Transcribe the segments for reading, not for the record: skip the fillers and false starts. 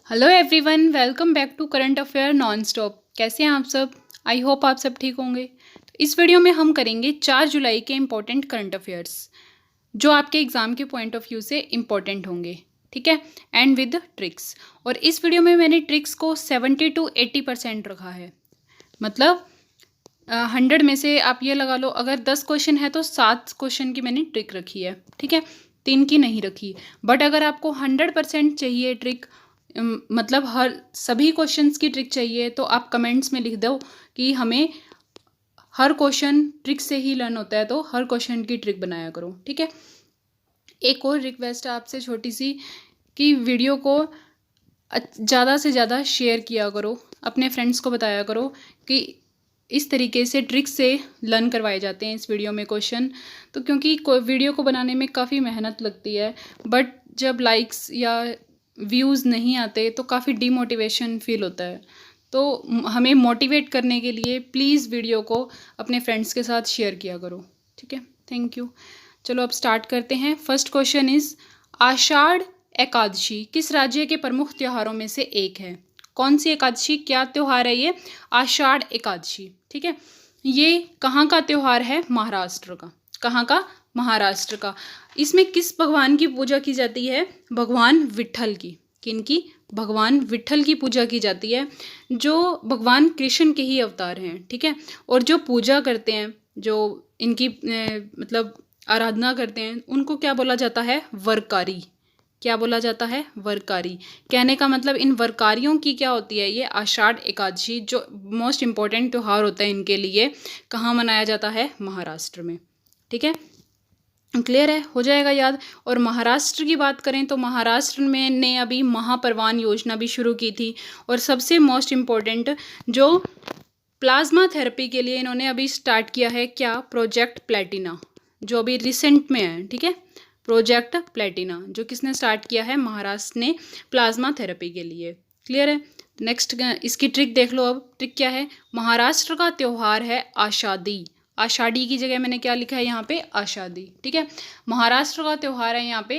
Hello everyone, welcome back to current affair non stop. कैसे हैं आप सब? आई होप आप सब ठीक होंगे। तो इस वीडियो में हम करेंगे 4 जुलाई के इम्पोर्टेंट करंट अफेयर्स जो आपके एग्ज़ाम के पॉइंट ऑफ व्यू से इम्पोर्टेंट होंगे, ठीक है, एंड विद ट्रिक्स। और इस वीडियो में मैंने ट्रिक्स को 70 to 80% रखा है। मतलब 100 में से आप ये लगा लो, अगर 10 क्वेश्चन है तो 7 क्वेश्चन की मैंने ट्रिक रखी है, ठीक है, 3 की नहीं रखी। बट अगर आपको 100% चाहिए ट्रिक, मतलब हर सभी क्वेश्चंस की ट्रिक चाहिए, तो आप कमेंट्स में लिख दो कि हमें हर क्वेश्चन ट्रिक से ही लर्न होता है, तो हर क्वेश्चन की ट्रिक बनाया करो, ठीक है। एक और रिक्वेस्ट है आपसे छोटी सी, कि वीडियो को ज़्यादा से ज़्यादा शेयर किया करो, अपने फ्रेंड्स को बताया करो कि इस तरीके से ट्रिक से लर्न करवाए जाते हैं इस वीडियो में क्वेश्चन। तो क्योंकि वीडियो को बनाने में काफ़ी मेहनत लगती है, बट जब लाइक्स या व्यूज़ नहीं आते तो काफ़ी डीमोटिवेशन फील होता है। तो हमें मोटिवेट करने के लिए प्लीज़ वीडियो को अपने फ्रेंड्स के साथ शेयर किया करो, ठीक है। Thank you. चलो अब स्टार्ट करते हैं। फर्स्ट क्वेश्चन इज़, आषाढ़ एकादशी किस राज्य के प्रमुख त्योहारों में से एक है? कौन सी एकादशी, क्या त्यौहार है ये? आषाढ़ एकादशी, ठीक है। ये कहाँ का त्यौहार है? महाराष्ट्र का। कहाँ का? महाराष्ट्र का। इसमें किस भगवान की पूजा की जाती है? भगवान विट्ठल की। किनकी? भगवान विट्ठल की पूजा की जाती है, जो भगवान कृष्ण के ही अवतार हैं, ठीक है। और जो पूजा करते हैं, जो इनकी मतलब आराधना करते हैं, उनको क्या बोला जाता है? वरकारी। क्या बोला जाता है? वरकारी। कहने का मतलब इन वरकारियों की क्या होती है? ये आषाढ़ एकादशी जो मोस्ट इम्पॉर्टेंट त्यौहार होता है इनके लिए, कहाँ मनाया जाता है? महाराष्ट्र में, ठीक है। क्लियर है? हो जाएगा याद। और महाराष्ट्र की बात करें तो महाराष्ट्र में ने अभी महापरवान योजना भी शुरू की थी। और सबसे मोस्ट इम्पॉर्टेंट, जो प्लाज्मा थेरेपी के लिए इन्होंने अभी स्टार्ट किया है, क्या? प्रोजेक्ट प्लेटिना, जो अभी रिसेंट में है, ठीक है। प्रोजेक्ट प्लेटिना जो किसने स्टार्ट किया है? महाराष्ट्र ने, प्लाज्मा थेरेपी के लिए। क्लियर है? नेक्स्ट इसकी ट्रिक देख लो। अब ट्रिक क्या है? महाराष्ट्र का त्यौहार है आषाढ़ी। आषाढ़ी की जगह मैंने क्या लिखा है यहाँ पे? आषाढ़ी, ठीक है। महाराष्ट्र का त्यौहार है यहाँ पे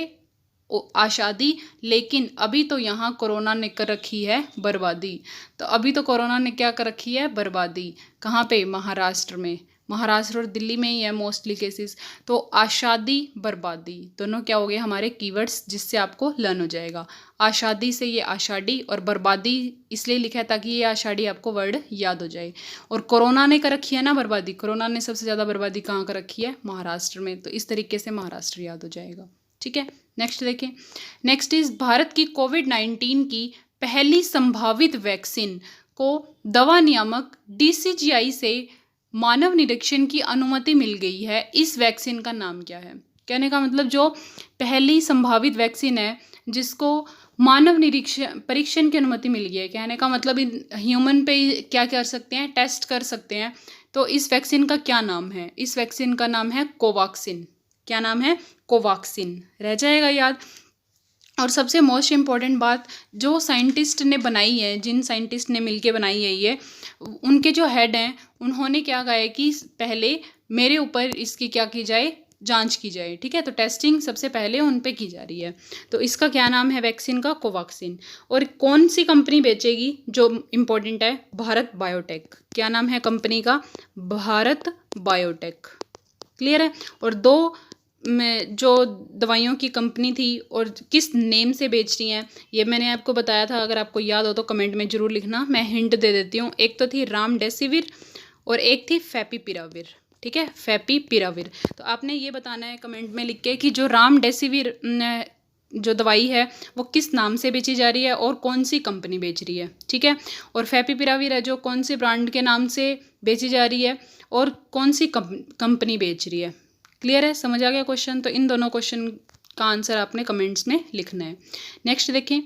आषाढ़ी, लेकिन अभी तो यहाँ कोरोना ने कर रखी है बर्बादी। तो अभी तो कोरोना ने क्या कर रखी है? बर्बादी। कहाँ पे? महाराष्ट्र में। महाराष्ट्र और दिल्ली में ही है मोस्टली केसेस। तो आषाढ़ी, बर्बादी दोनों क्या हो गए हमारे कीवर्ड्स, जिससे आपको लर्न हो जाएगा। आषाढ़ी से ये आषाढ़ी, और बर्बादी इसलिए लिखा है ताकि ये आषाढ़ी आपको वर्ड याद हो जाए। और कोरोना ने कर रखी है ना बर्बादी, कोरोना ने सबसे ज़्यादा बर्बादी कहाँ कर रखी है? महाराष्ट्र में। तो इस तरीके से महाराष्ट्र याद हो जाएगा, ठीक है। नेक्स्ट देखें। नेक्स्ट इज, भारत की कोविड-19 की पहली संभावित वैक्सीन को दवा नियामक DCGI से मानव निरीक्षण की अनुमति मिल गई है। इस वैक्सीन का नाम क्या है? कहने का मतलब, जो पहली संभावित वैक्सीन है जिसको मानव निरीक्षण परीक्षण की अनुमति मिल गई है, कहने का मतलब इन ह्यूमन पे क्या कर सकते हैं? टेस्ट कर सकते हैं। तो इस वैक्सीन का क्या नाम है? इस वैक्सीन का नाम है कोवैक्सीन। क्या नाम है? कोवैक्सीन। रह जाएगा याद। और सबसे मोस्ट इम्पॉर्टेंट बात, जो साइंटिस्ट ने बनाई है, जिन साइंटिस्ट ने मिलके बनाई है ये, उनके जो हेड हैं, उन्होंने क्या कहा है कि पहले मेरे ऊपर इसकी क्या की जाए? जांच की जाए, ठीक है। तो टेस्टिंग सबसे पहले उन पे की जा रही है। तो इसका क्या नाम है वैक्सीन का? कोवैक्सीन। और कौन सी कंपनी बेचेगी, जो इम्पोर्टेंट है? भारत बायोटेक। क्या नाम है कंपनी का? भारत बायोटेक। क्लियर है? और दो में जो दवाइयों की कंपनी थी और किस नेम से बेच रही हैं, ये मैंने आपको बताया था। अगर आपको याद हो तो कमेंट में ज़रूर लिखना, मैं हिंट दे देती हूँ। एक तो थी रामडेसिविर और एक थी फैपिपिराविर, ठीक है, फैपिपिराविर। तो आपने ये बताना है कमेंट में लिख के कि जो रामडेसिविर जो दवाई है वो किस नाम से बेची जा रही है और कौन सी कंपनी बेच रही है, ठीक है। और फैपिपिराविर है जो कौन से ब्रांड के नाम से बेची जा रही है और कौन सी कंपनी बेच रही है। क्लियर है? समझ आ गया क्वेश्चन? तो इन दोनों क्वेश्चन का आंसर आपने कमेंट्स में लिखना है। नेक्स्ट देखें।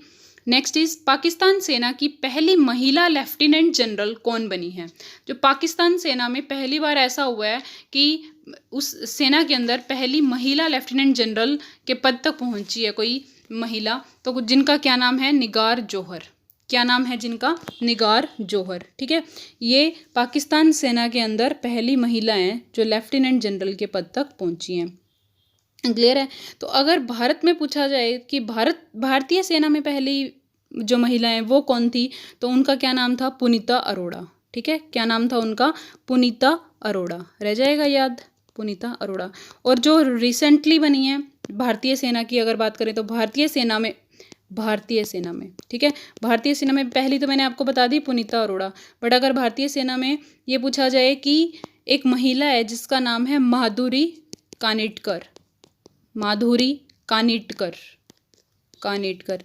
नेक्स्ट इज, पाकिस्तान सेना की पहली महिला लेफ्टिनेंट जनरल कौन बनी है? जो पाकिस्तान सेना में पहली बार ऐसा हुआ है कि उस सेना के अंदर पहली महिला लेफ्टिनेंट जनरल के पद तक पहुंची है कोई महिला, तो जिनका क्या नाम है? निगार जौहर। क्या नाम है जिनका? निगार जौहर, ठीक है। ये पाकिस्तान सेना के अंदर पहली महिला हैं जो लेफ्टिनेंट जनरल के पद तक पहुंची हैं। क्लियर है? तो अगर भारत में पूछा जाए कि भारतीय सेना में पहली जो महिलाएं वो कौन थी, तो उनका क्या नाम था, पुनीता अरोड़ा। ठीक है, क्या नाम था उनका, पुनीता अरोड़ा, रह जाएगा याद, पुनीता अरोड़ा। और जो रिसेंटली बनी है भारतीय सेना की अगर बात करें तो भारतीय सेना में ठीक है, भारतीय सेना में पहली तो मैंने आपको बता दी पुनीता अरोड़ा, बट अगर भारतीय सेना में ये पूछा जाए कि एक महिला है जिसका नाम है माधुरी कानिटकर,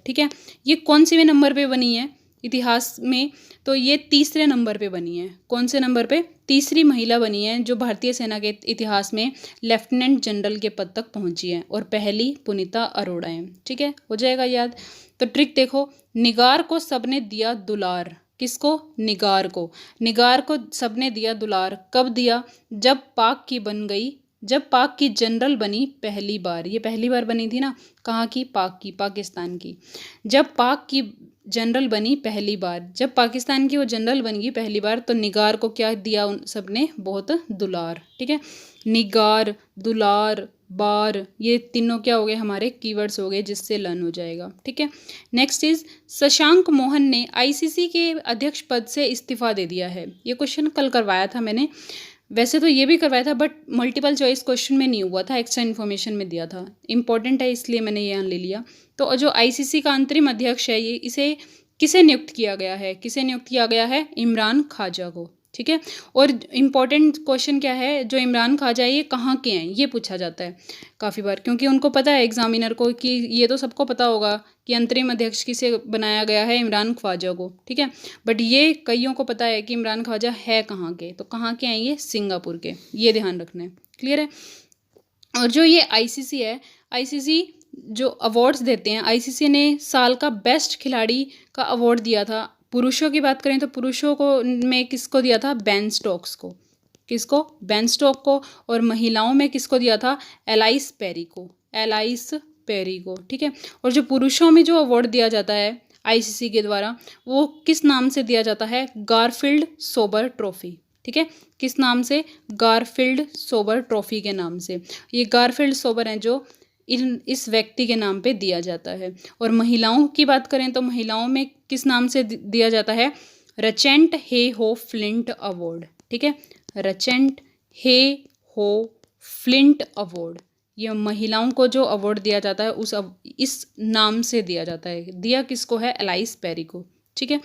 ठीक है, ये कौन से नंबर पे बनी है इतिहास में, तो ये तीसरे नंबर पे बनी है। कौन से नंबर पे, तीसरी महिला बनी है जो भारतीय सेना के इतिहास में लेफ्टिनेंट जनरल के पद तक पहुंची है, और पहली पुनीता अरोड़ा है। ठीक है, हो जाएगा याद। तो ट्रिक देखो, निगार को सबने दिया दुलार, किसको, निगार को सबने दिया दुलार, कब दिया, जब पाक की जनरल बनी पहली बार, ये पहली बार बनी थी ना, कहाँ की, पाकिस्तान की। जब पाक की जनरल बनी पहली बार, जब पाकिस्तान की वो जनरल बन गई पहली बार, तो निगार को क्या दिया उन सब ने, बहुत दुलार। ठीक है, निगार, दुलार, बार, ये तीनों क्या हो गए हमारे कीवर्ड्स हो गए, जिससे लर्न हो जाएगा। ठीक है, नेक्स्ट इज शशांक मोहन ने आईसीसी के अध्यक्ष पद से इस्तीफा दे दिया है। ये क्वेश्चन कल करवाया था मैंने, वैसे तो ये भी करवाया था बट मल्टीपल चॉइस क्वेश्चन में नहीं हुआ था, एक्स्ट्रा इन्फॉर्मेशन में दिया था, इंपॉर्टेंट है इसलिए मैंने यहाँ ले लिया। तो जो आईसीसी का अंतरिम अध्यक्ष है, ये इसे किसे नियुक्त किया गया है, इमरान खाजा को। ठीक है, और इम्पॉर्टेंट क्वेश्चन क्या है, जो इमरान खाजा है ये कहाँ के हैं, ये पूछा जाता है काफ़ी बार, क्योंकि उनको पता है एग्जामिनर को कि ये तो सबको पता होगा कि अंतरिम अध्यक्ष किसे बनाया गया है, इमरान ख्वाजा को। ठीक है, बट ये कईयों को पता है कि इमरान ख्वाजा है कहाँ के, तो कहाँ के हैं ये, सिंगापुर के, ये ध्यान रखना है। क्लियर है। और जो ये आईसीसी है, आईसीसी जो अवार्ड्स देते हैं, आईसीसी ने साल का बेस्ट खिलाड़ी का अवार्ड दिया था। पुरुषों की बात करें तो पुरुषों को में किसको दिया था, बेन स्टोक्स को, बेन स्टोक को। और महिलाओं में किसको दिया था, एलाइस पेरी को। ठीक है, और जो पुरुषों में जो अवार्ड दिया जाता है आईसीसी के द्वारा, वो किस नाम से दिया जाता है, गारफील्ड सोबर ट्रॉफी। ठीक है, किस नाम से, गारफील्ड सोबर ट्रॉफी के नाम से। ये गारफील्ड सोबर हैं जो इस व्यक्ति के नाम पे दिया जाता है। और महिलाओं की बात करें तो महिलाओं में किस नाम से दिया जाता है, रचेंट हे हो फ्लिंट अवार्ड। ठीक है, रचेंट हे हो फ्लिंट अवार्ड, ये महिलाओं को जो अवार्ड दिया जाता है इस नाम से दिया जाता है। दिया किसको है, एलाइस पेरी को। ठीक है,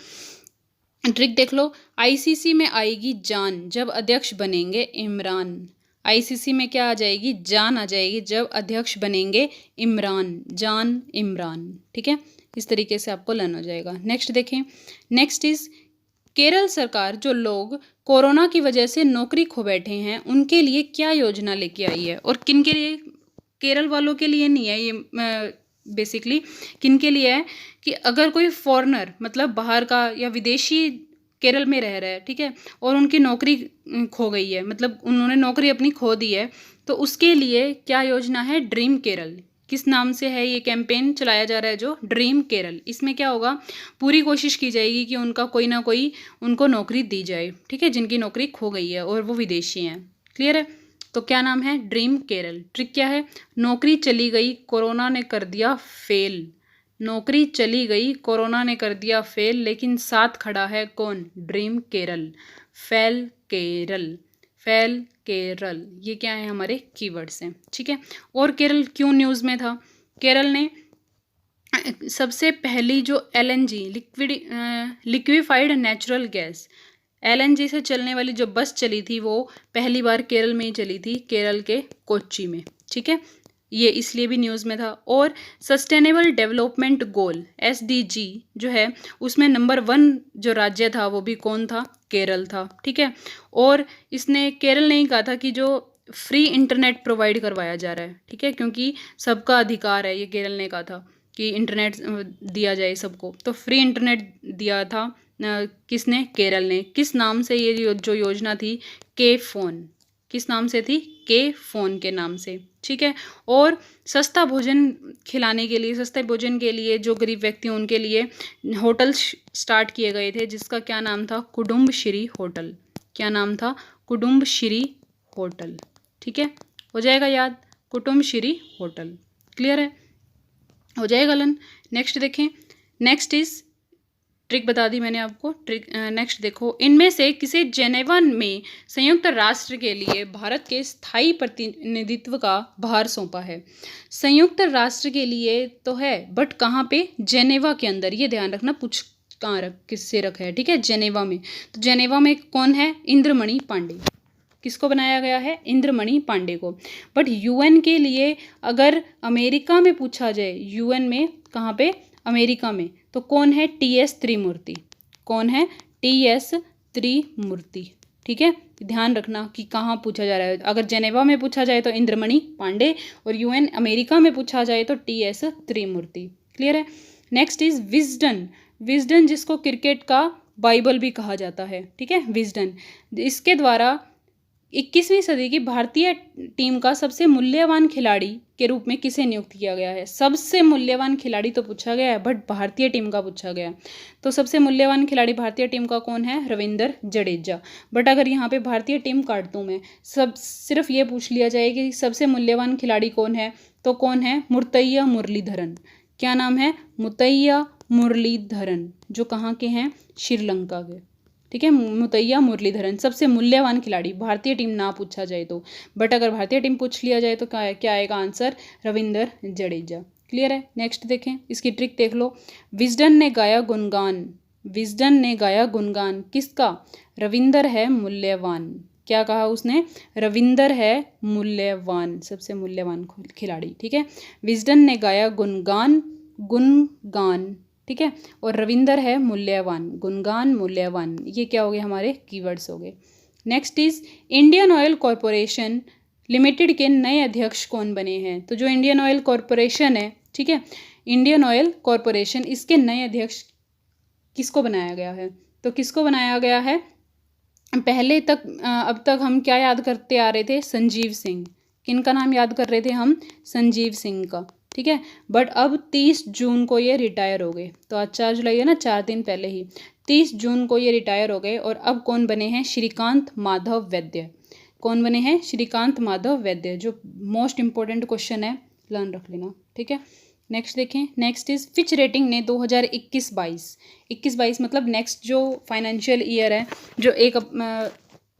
ट्रिक देख लो, आईसीसी में आएगी जान जब अध्यक्ष बनेंगे इमरान। आईसीसी में क्या आ जाएगी, जान आ जाएगी जब अध्यक्ष बनेंगे इमरान। ठीक है, इस तरीके से आपको लर्न हो जाएगा। नेक्स्ट देखें, नेक्स्ट इज केरल सरकार जो लोग कोरोना की वजह से नौकरी खो बैठे हैं उनके लिए क्या योजना लेके आई है, और किन के लिए, केरल वालों के लिए नहीं है ये, बेसिकली किन के लिए है कि अगर कोई फॉरेनर मतलब बाहर का या विदेशी केरल में रह रहा है, ठीक है, और उनकी नौकरी खो गई है, मतलब उन्होंने नौकरी अपनी खो दी है, तो उसके लिए क्या योजना है, ड्रीम केरल। किस नाम से है ये कैंपेन चलाया जा रहा है, जो ड्रीम केरल। इसमें क्या होगा, पूरी कोशिश की जाएगी कि उनका कोई ना कोई उनको नौकरी दी जाए। ठीक है, जिनकी नौकरी खो गई है और वो विदेशी हैं। क्लियर है, तो क्या नाम है, ड्रीम केरल। ट्रिक क्या है, नौकरी चली गई कोरोना ने कर दिया फेल, नौकरी चली गई कोरोना ने कर दिया फेल, लेकिन साथ खड़ा है कौन, ड्रीम केरल, फेल केरल, ये क्या है, हमारे कीवर्ड्स हैं। ठीक है, और केरल क्यों न्यूज़ में था, केरल ने सबसे पहली जो LNG liquefied natural gas, LNG से चलने वाली जो बस चली थी वो पहली बार केरल में ही चली थी, केरल के कोच्चि में। ठीक है, ये इसलिए भी न्यूज़ में था। और सस्टेनेबल डेवलपमेंट गोल एसडीजी जो है उसमें नंबर 1 जो राज्य था वो भी कौन था, केरल था। ठीक है, और इसने केरल ने ही कहा था कि जो फ्री इंटरनेट प्रोवाइड करवाया जा रहा है, ठीक है, क्योंकि सबका अधिकार है, ये केरल ने कहा था कि इंटरनेट दिया जाए सबको, तो फ्री इंटरनेट दिया था किसने, केरल ने। किस नाम से ये जो योजना थी, के फोन, किस नाम से थी, के फोन के नाम से। ठीक है, और सस्ता भोजन खिलाने के लिए, सस्ते भोजन के लिए जो गरीब व्यक्ति हैं उनके लिए होटल स्टार्ट किए गए थे, जिसका क्या नाम था, कुडुम्बश्री होटल। क्या नाम था, कुडुम्बश्री होटल। ठीक है, हो जाएगा याद, कुटुम्बश्री होटल। क्लियर है, हो जाएगा लन। नेक्स्ट देखें, नेक्स्ट इज ट्रिक बता दी मैंने आपको। ट्रिक नेक्स्ट देखो, इनमें से किसे जेनेवा में संयुक्त राष्ट्र के लिए भारत के स्थायी प्रतिनिधित्व का भार सौंपा है? संयुक्त राष्ट्र के लिए तो है, बट कहाँ पे? जेनेवा के अंदर। ये ध्यान रखना, पूछ कहाँ रख किससे रखा है, ठीक है, जेनेवा में। तो जेनेवा में कौन है? इंद्रमणि पांडे। किसको बनाया गया है? इंद्रमणि पांडे को। बट यूएन के लिए अगर अमेरिका में पूछा जाए, यूएन में कहाँ पे? अमेरिका में, तो कौन है? टीएस त्रिमूर्ति। कौन है? टीएस त्रिमूर्ति, ठीक है। ध्यान रखना कि कहाँ पूछा जा रहा है। अगर जेनेवा में पूछा जाए तो इंद्रमणि पांडे, और यूएन अमेरिका में पूछा जाए तो टीएस त्रिमूर्ति। क्लियर है। Next is Wisden. विजडन जिसको क्रिकेट का बाइबल भी कहा जाता है, ठीक है, विजडन। इसके द्वारा 21वीं सदी की भारतीय टीम का सबसे मूल्यवान खिलाड़ी के रूप में किसे नियुक्त किया गया है? सबसे मूल्यवान खिलाड़ी तो पूछा गया है, बट भारतीय टीम का पूछा गया है। तो सबसे मूल्यवान खिलाड़ी भारतीय टीम का कौन है? रविंद्र जडेजा। बट अगर यहाँ पे भारतीय टीम काट दूँ मैं, सब सिर्फ ये पूछ लिया जाए कि सबसे मूल्यवान खिलाड़ी कौन है, तो कौन है? मुत्तैया मुरलीधरन। क्या नाम है? मुत्तैया मुरलीधरन, जो कहाँ के हैं? श्रीलंका के, ठीक है। मुत्तैया मुरलीधरन सबसे मूल्यवान खिलाड़ी, भारतीय टीम ना पूछा जाए तो। बट अगर भारतीय टीम पूछ लिया जाए तो क्या आएगा आंसर? रविंद्र जडेजा। क्लियर है। नेक्स्ट देखें, इसकी ट्रिक देख लो। विजडन ने गाया गुणगान। विजडन ने गाया गुणगान किसका? रविंदर है मूल्यवान। क्या कहा उसने? रविंदर है मूल्यवान, सबसे मूल्यवान खिलाड़ी, ठीक है। विजडन ने गाया गुणगान, गुणगान, ठीक है। और रविंदर है मूल्यवान, गुणगान, मूल्यवान। ये क्या हो गए? हमारे कीवर्ड्स हो गए। Next is Indian oil corporation limited के नए अध्यक्ष कौन बने हैं? तो जो इंडियन ऑयल कॉरपोरेशन है, ठीक है, इंडियन ऑयल कॉरपोरेशन, इसके नए अध्यक्ष किसको बनाया गया है? तो किसको बनाया गया है? पहले तक अब तक हम क्या याद करते आ रहे थे? संजीव सिंह। किनका नाम याद कर रहे थे हम? संजीव सिंह का, ठीक है। बट अब 30 जून को ये रिटायर हो गए। तो आज 4 जुलाई है ना, 4 दिन पहले ही 30 जून को ये रिटायर हो गए। और अब कौन बने हैं? श्रीकांत माधव वैद्य। कौन बने हैं? श्रीकांत माधव वैद्य, जो मोस्ट इंपॉर्टेंट क्वेश्चन है, लर्न रख लेना, ठीक है। नेक्स्ट देखें। नेक्स्ट इज फिच रेटिंग ने 2021-22 21-22 मतलब नेक्स्ट जो फाइनेंशियल ईयर है, जो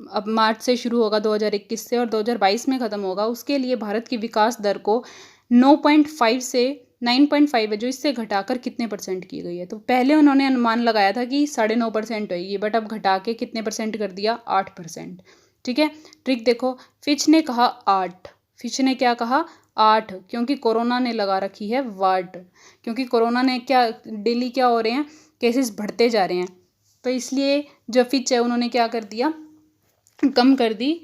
अब मार्च से शुरू होगा 2021 से और 2022 में ख़त्म होगा, उसके लिए भारत की विकास दर को 9.5 से 9.5 है, जो इससे घटाकर कितने परसेंट की गई है? तो पहले उन्होंने अनुमान लगाया था कि 9.5% होगी, बट अब घटा के कितने परसेंट कर दिया? 8%, ठीक है। ट्रिक देखो, फिच ने कहा 8। फिच ने क्या कहा? 8, क्योंकि कोरोना ने लगा रखी है वाट, क्योंकि कोरोना ने क्या डेली क्या हो रहे हैं? केसेस बढ़ते जा रहे हैं। तो इसलिए जो फिच है उन्होंने क्या कर दिया? कम कर दी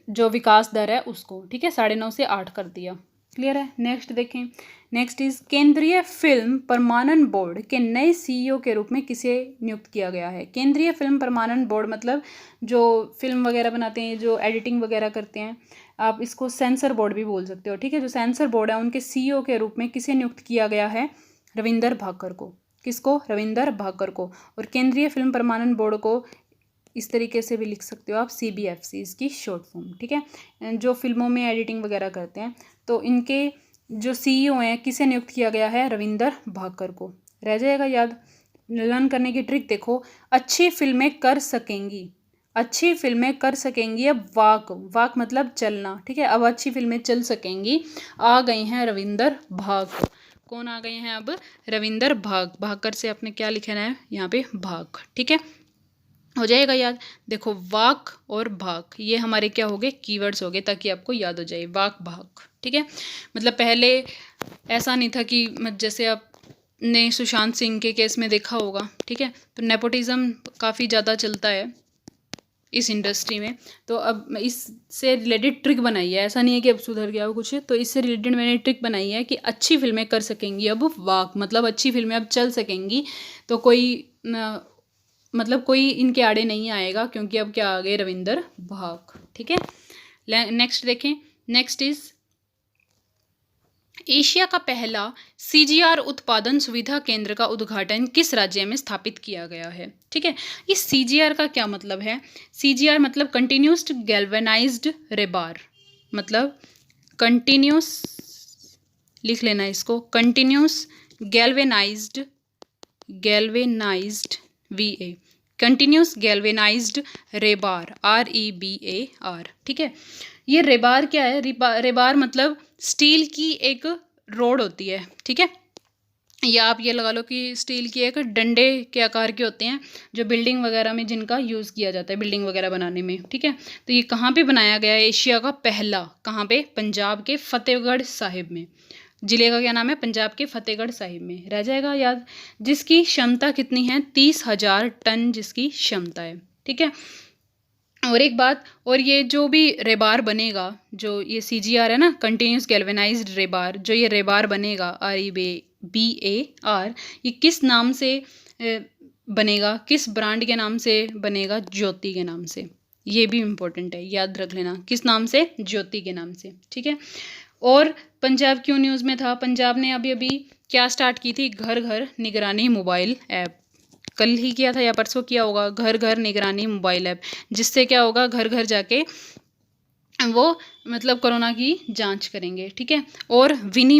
जो विकास दर है उसको, ठीक है, 9.5 से 8 कर दिया। क्लियर है। नेक्स्ट देखें। नेक्स्ट इज केंद्रीय फिल्म प्रमाणन बोर्ड के नए सीईओ के रूप में किसे नियुक्त किया गया है? केंद्रीय फिल्म प्रमाणन बोर्ड मतलब जो फिल्म वगैरह बनाते हैं, जो एडिटिंग वगैरह करते हैं, आप इसको सेंसर बोर्ड भी बोल सकते हो, ठीक है। जो सेंसर बोर्ड है उनके सीईओ के रूप में किसे नियुक्त किया गया है? रविंदर भाकर को। किसको? रविंदर भाकर को। और केंद्रीय फिल्म प्रमाणन बोर्ड को इस तरीके से भी लिख सकते हो आप, CBFC इसकी शॉर्ट फॉर्म, ठीक है। जो फिल्मों में एडिटिंग वगैरह करते हैं, तो इनके जो सीईओ हैं, किसे नियुक्त किया गया है? रविंदर भाकर को। रह जाएगा याद। लर्न करने की ट्रिक देखो, अच्छी फिल्में कर सकेंगी, अच्छी फिल्में कर सकेंगी। अब वाक मतलब चलना, ठीक है। अब अच्छी फिल्में चल सकेंगी, आ गई हैं रविंदर भाग। कौन आ गए हैं अब? रविंदर भाकर से आपने क्या लिखना है यहाँ पे? भाग, ठीक है, हो जाएगा याद। देखो, वाक और भाग ये हमारे क्या हो गए? कीवर्ड्स हो गए, ताकि आपको याद हो जाए, वाक भाग, ठीक है। मतलब पहले ऐसा नहीं था कि जैसे आपने सुशांत सिंह के केस में देखा होगा, ठीक है, तो नेपोटिज्म काफ़ी ज़्यादा चलता है इस इंडस्ट्री में। तो अब इससे रिलेटेड ट्रिक बनाई है, ऐसा नहीं है कि अब सुधर गया हो कुछ, तो इससे रिलेटेड मैंने ट्रिक बनाई है कि अच्छी फिल्में कर सकेंगी। अब वाक मतलब अच्छी फिल्में अब चल सकेंगी, तो कोई इनके आड़े नहीं आएगा, क्योंकि अब क्या आ गए? रविंदर भाग, ठीक है। नेक्स्ट देखें। नेक्स्ट इज एशिया का पहला CGR उत्पादन सुविधा केंद्र का उद्घाटन किस राज्य में स्थापित किया गया है? ठीक है, इस CGR का क्या मतलब है? CGR मतलब कंटिन्यूस्ड गैल्वेनाइज्ड रेबार, मतलब कंटिन्यूस, लिख लेना इसको, continuous galvanised galvanised VA, continuous galvanised rebar REBAR, ठीक है। ये रेबार क्या है? रेबार मतलब स्टील की एक रोड होती है, ठीक है, या आप ये लगा लो कि स्टील की एक डंडे के आकार के होते हैं जो बिल्डिंग वगैरह में जिनका यूज़ किया जाता है बिल्डिंग वगैरह बनाने में, ठीक है। तो ये कहाँ पे बनाया गया है? एशिया का पहला, कहाँ पे? पंजाब के फतेहगढ़ साहिब में। जिले का क्या नाम है? पंजाब के फतेहगढ़ साहिब में, रह जाएगा याद। जिसकी क्षमता कितनी है? 30,000 टन जिसकी क्षमता है, ठीक है। और एक बात, और ये जो भी रेबार बनेगा, जो ये CGR है ना, कंटिन्यूस गैल्वेनाइज्ड रेबार, जो ये रेबार बनेगा REBAR, ये किस नाम से बनेगा? किस ब्रांड के नाम से बनेगा? ज्योति के नाम से। ये भी इम्पोर्टेंट है, याद रख लेना, किस नाम से? ज्योति के नाम से, ठीक है। और पंजाब क्यों न्यूज़ में था? पंजाब ने अभी अभी क्या स्टार्ट की थी? घर घर निगरानी मोबाइल ऐप। कल ही किया था या परसों किया होगा, घर घर निगरानी मोबाइल ऐप, जिससे क्या होगा? घर घर जाके वो मतलब कोरोना की जांच करेंगे, ठीक है। और विनी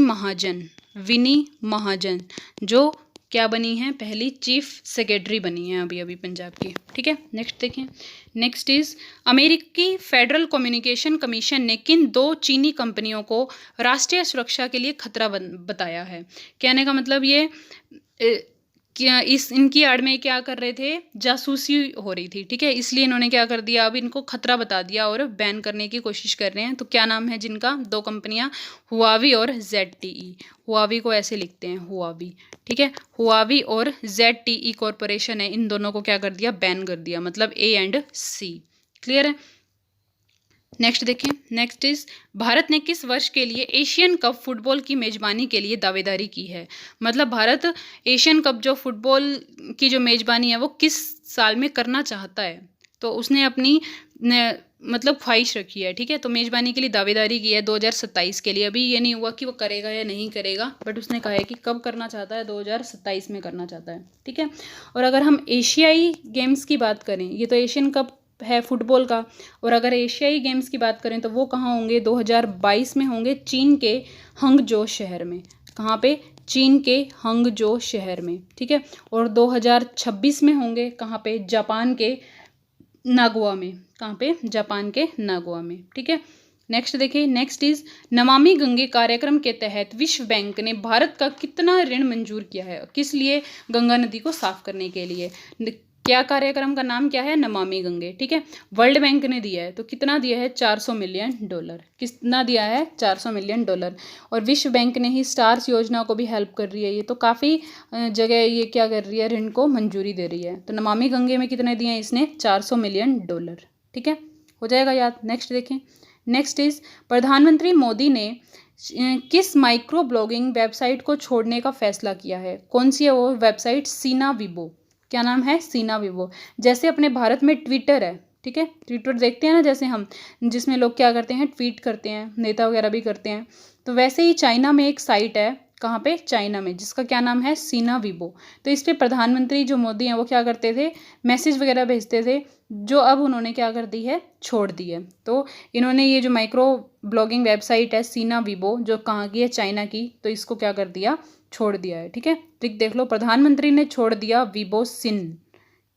महाजन जो क्या बनी है? पहली चीफ सेक्रेटरी बनी है अभी अभी पंजाब की, ठीक है। नेक्स्ट देखें। नेक्स्ट इज अमेरिकी फेडरल कम्युनिकेशन कमीशन ने किन 2 चीनी कंपनियों को राष्ट्रीय सुरक्षा के लिए खतरा बताया है? कहने का मतलब ये क्या इनकी आड़ में क्या कर रहे थे? जासूसी हो रही थी, ठीक है, इसलिए इन्होंने क्या कर दिया? अब इनको खतरा बता दिया और बैन करने की कोशिश कर रहे हैं। तो क्या नाम है जिनका? 2 कंपनियां, हुआवी और ZTE। हुआवी को ऐसे लिखते हैं, हुआवी, ठीक है। हुआवी और ZTE कॉरपोरेशन है, इन दोनों को क्या कर दिया? बैन कर दिया, मतलब A और C। क्लियर है? नेक्स्ट देखें। नेक्स्ट इज भारत ने किस वर्ष के लिए एशियन कप फुटबॉल की मेजबानी के लिए दावेदारी की है? मतलब भारत एशियन कप जो फुटबॉल की जो मेजबानी है वो किस साल में करना चाहता है? तो उसने अपनी मतलब ख्वाहिश रखी है, ठीक है। तो मेजबानी के लिए दावेदारी की है 2027 के लिए। अभी ये नहीं हुआ कि वो करेगा या नहीं करेगा, बट उसने कहा है कि कब करना चाहता है? 2027 में करना चाहता है, ठीक है। और अगर हम एशियाई गेम्स की बात करें, ये तो एशियन कप है फुटबॉल का, और अगर एशियाई गेम्स की बात करें तो वो कहाँ होंगे? 2022 में होंगे चीन के हंगजो शहर में। कहाँ पे? चीन के हंगजो शहर में, ठीक है। और 2026 में होंगे कहाँ पे? जापान के नागोया में। कहाँ पे? जापान के नागोया में, ठीक है। नेक्स्ट देखिए। नेक्स्ट इज नमामि गंगे कार्यक्रम के तहत विश्व बैंक ने भारत का कितना ऋण मंजूर किया है? किस लिए? गंगा नदी को साफ करने के लिए। क्या कार्यक्रम का नाम क्या है? नमामि गंगे, ठीक है। वर्ल्ड बैंक ने दिया है, तो कितना दिया है? $400 मिलियन। कितना दिया है? $400 मिलियन। और विश्व बैंक ने ही स्टार्स योजना को भी हेल्प कर रही है। ये तो काफ़ी जगह ये क्या कर रही है? ऋण को मंजूरी दे रही है। तो नमामि गंगे में कितने दिए हैं इसने? $400 मिलियन, ठीक है। हो जाएगा याद। नेक्स्ट देखें। नेक्स्ट इज प्रधानमंत्री मोदी ने किस माइक्रो ब्लॉगिंग वेबसाइट को छोड़ने का फैसला किया है? कौन सी है वो वेबसाइट? सीना वीबो। क्या नाम है? सीना वीबो। जैसे अपने भारत में ट्विटर है, ठीक है, ट्विटर देखते हैं ना जैसे हम, जिसमें लोग क्या करते हैं? ट्वीट करते हैं, नेता वगैरह भी करते हैं। तो वैसे ही चाइना में एक साइट है, कहाँ पे? चाइना में, जिसका क्या नाम है? सीना वीबो। तो इस पर प्रधानमंत्री जो मोदी हैं वो क्या करते थे? मैसेज वगैरह भेजते थे, जो अब उन्होंने क्या कर दी है? छोड़ दी है। तो इन्होंने ये जो माइक्रो ब्लॉगिंग वेबसाइट है सीना वीबो, जो कहाँ की है? चाइना की, तो इसको क्या कर दिया? छोड़ दिया है, ठीक है। ट्रिक देख लो, प्रधानमंत्री ने छोड़ दिया वीबो सिन।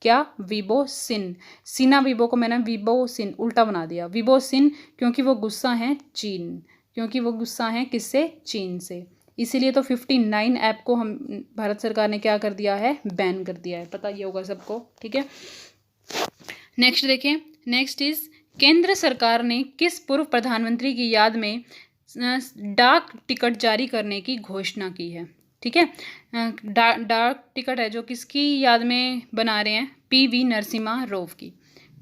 क्या? वीबो सिन। सीना वीबो को मैंने वीबो सिन उल्टा बना दिया। वीबो सिन क्योंकि वो गुस्सा है चीन, क्योंकि वो गुस्सा है किससे? चीन से। इसीलिए तो 59 ऐप को हम भारत सरकार ने क्या कर दिया है? बैन कर दिया है। पता ये होगा सबको, ठीक है। नेक्स्ट देखें। नेक्स्ट इज केंद्र सरकार ने किस पूर्व प्रधानमंत्री की याद में डाक टिकट जारी करने की घोषणा की है? ठीक है, डाक टिकट है जो किसकी याद में बना रहे हैं? PV नरसिम्हा राव की।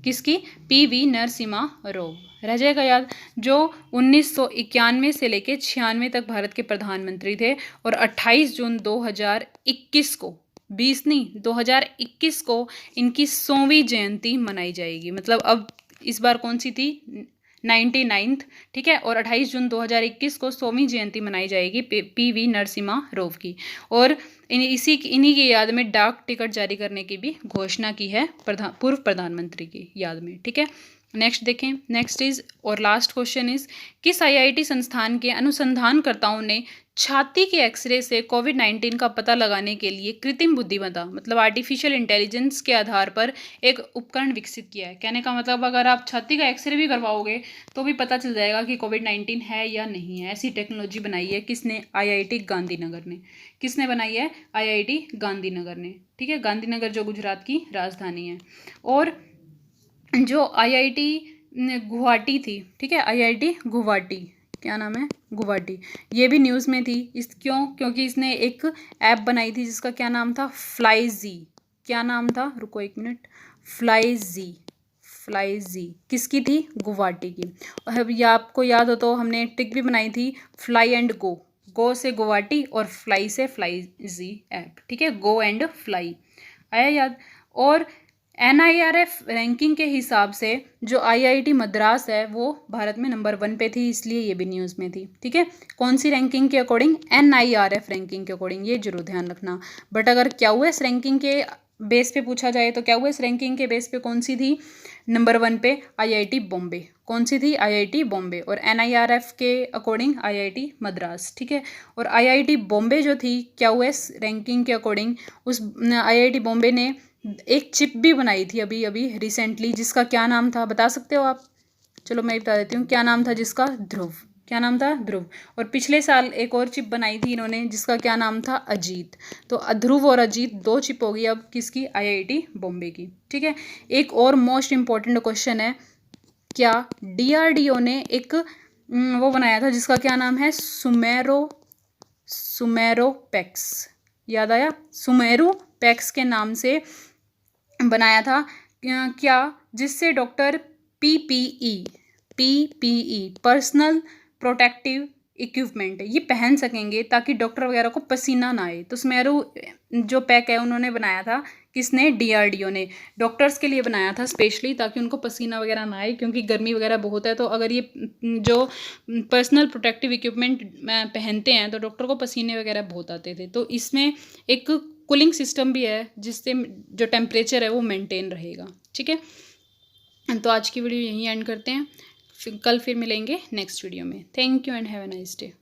किसकी? PV नरसिम्हा राव। रह जाएगा याद, जो 1991 से लेके 96 तक भारत के प्रधानमंत्री थे, और 28 जून 2021 को, 20 नहीं 2021 को इनकी 100वीं जयंती मनाई जाएगी। मतलब अब इस बार कौन सी थी? 99th, ठीक है। और 28 जून 2021 को 100वीं जयंती मनाई जाएगी PV नरसिम्हा राव की। और इन्हीं की याद में डाक टिकट जारी करने की भी घोषणा की है पूर्व प्रधानमंत्री की याद में, ठीक है। नेक्स्ट देखें। नेक्स्ट इज और लास्ट क्वेश्चन इज किस IIT संस्थान के अनुसंधानकर्ताओं ने छाती के एक्सरे से कोविड-19 का पता लगाने के लिए कृत्रिम बुद्धिमत्ता मतलब आर्टिफिशियल इंटेलिजेंस के आधार पर एक उपकरण विकसित किया है। कहने का मतलब अगर आप छाती का एक्सरे भी करवाओगे तो भी पता चल जाएगा कि कोविड-19 है या नहीं है। ऐसी टेक्नोलॉजी बनाई है किसने? आईआईटी गांधीनगर ने। किसने बनाई है? आईआईटी गांधीनगर ने। ठीक है, गांधीनगर जो गुजरात की राजधानी है। और जो आईआईटी गुवाहाटी थी, ठीक है, आईआईटी गुवाहाटी, क्या नाम है? गुवाहाटी। ये भी न्यूज़ में थी। क्योंकि इसने एक ऐप बनाई थी जिसका क्या नाम था? फ्लाईजी। क्या नाम था? रुको एक मिनट। फ्लाईजी। फ्लाईजी किसकी थी? गुवाहाटी की। अब ये आपको याद हो तो हमने ट्रिक भी बनाई थी, फ्लाई एंड गो से गुवाहाटी और फ्लाई से फ्लाईजी ऐप। ठीक है, गो एंड फ्लाई। आया याद? और NIRF रैंकिंग के हिसाब से जो IIT मद्रास है वो भारत में नंबर 1 पे थी, इसलिए ये भी न्यूज़ में थी। ठीक है, कौन सी रैंकिंग के अकॉर्डिंग? NIRF रैंकिंग के अकॉर्डिंग, ये जरूर ध्यान रखना। बट अगर QS रैंकिंग के बेस पे पूछा जाए तो QS रैंकिंग के बेस पे कौन सी थी? नंबर 1 पे IIT बॉम्बे। कौन सी थी? IIT बॉम्बे। और NIRF के अकॉर्डिंग IIT मद्रास। ठीक है, और IIT बॉम्बे जो थी QS रैंकिंग के अकॉर्डिंग, उस IIT बॉम्बे ने एक चिप भी बनाई थी अभी अभी रिसेंटली, जिसका क्या नाम था? बता सकते हो आप? चलो मैं बता देती हूँ क्या नाम था जिसका। ध्रुव। क्या नाम था? ध्रुव। और पिछले साल एक और चिप बनाई थी इन्होंने जिसका क्या नाम था? अजीत। तो ध्रुव और अजीत 2 चिप होगी अब किसकी? IIT बॉम्बे की। ठीक है, एक और मोस्ट इंपॉर्टेंट क्वेश्चन है, क्या DRDO ने एक वो बनाया था जिसका क्या नाम है? सुमेरो पैक्स। याद आया? सुमेरु पैक्स के नाम से बनाया था क्या? जिससे doctor PPE personal protective equipment ये पहन सकेंगे ताकि डॉक्टर वगैरह को पसीना ना आए। तो स्मेरू जो पैक है उन्होंने बनाया था, किसने? DRDO ने। डॉक्टर्स के लिए बनाया था स्पेशली ताकि उनको पसीना वगैरह ना आए, क्योंकि गर्मी वगैरह बहुत है। तो अगर ये जो पर्सनल प्रोटेक्टिव इक्विपमेंट पहनते हैं तो डॉक्टर को पसीने वगैरह बहुत आते थे। तो इसमें एक कूलिंग सिस्टम भी है जिससे जो टेम्परेचर है वो मेंटेन रहेगा। ठीक है, तो आज की वीडियो यहीं एंड करते हैं, कल फिर मिलेंगे नेक्स्ट वीडियो में। Thank you and have a nice day.